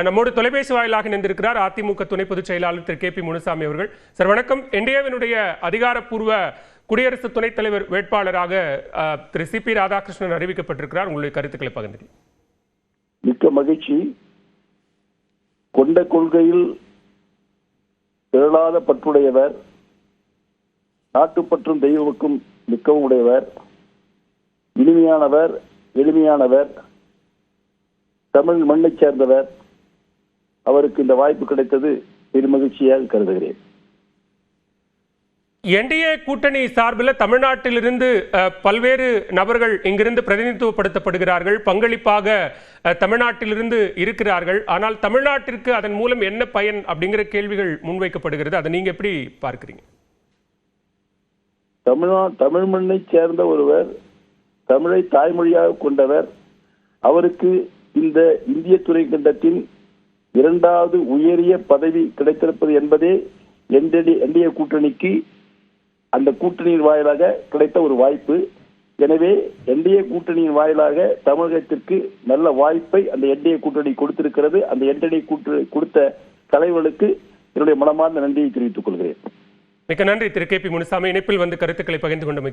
நம்மோடு தொலைபேசி வாயிலாக இணைந்திருக்கிறார் அதிமுக துணை பொதுச் செயலாளர் திரு கே.பி. முனுசாமி அவர்கள். சார் வணக்கம். என்டிஏவினுடைய அதிகாரப்பூர்வ குடியரசு துணைத் தலைவர் வேட்பாளராக திரு சி.பி. ராதாகிருஷ்ணன் அறிவிக்கப்பட்டிருக்கிறார். உங்களுடைய கருத்துக்களை பகிர்ந்து. மிக்க மகிழ்ச்சி. கொண்ட கொள்கையில் பிறழாத பற்றுடையவர், நாட்டுப்பற்றும் தெய்வமுக்கும் மிக்கவும் உடையவர், இனிமையானவர், எளிமையானவர், தமிழ் மண்ணை சேர்ந்தவர். அவருக்கு இந்த வாய்ப்பு கிடைத்தது பெரும் மகிழ்ச்சியாக கருதுகிறேன். என்டிஏ கூட்டணி சார்பில் தமிழ்நாட்டிலிருந்து பல்வேறு நபர்கள் இங்கிருந்து பிரதிநிதித்துவப்படுத்தப்படுகிறார்கள், பங்களிப்பாக தமிழ்நாட்டிலிருந்து இருக்கிறார்கள். ஆனால் தமிழ்நாட்டிற்கு அதன் மூலம் என்ன பயன் அப்படிங்கிற கேள்விகள் முன்வைக்கப்படுகிறது. அதை நீங்க எப்படி பார்க்கிறீங்க? தமிழ் மண்ணை சேர்ந்த ஒருவர், தமிழை தாய்மொழியாக கொண்டவர், அவருக்கு இந்த இந்திய துணைக்கண்டத்தின் இரண்டாவது உயரிய பதவி கிடைத்திருப்பது என்பதே என்டிஏ கூட்டணிக்கு அந்த கூட்டணியின் வாயிலாக கிடைத்த ஒரு வாய்ப்பு. எனவே என்டிஏ கூட்டணியின் வாயிலாக தமிழகத்திற்கு நல்ல வாய்ப்பை அந்த என்டிஏ கூட்டணி கொடுத்திருக்கிறது. அந்த என்டிஏ கூட்டணி கொடுத்த தலைவர்களுக்கு என்னுடைய மனமார்ந்த நன்றியை தெரிவித்துக் கொள்கிறேன். மிக்க நன்றி திரு கே.பி. முனுசாமி. இணைப்பில் வந்து கருத்துக்களை பகிர்ந்து கொண்டு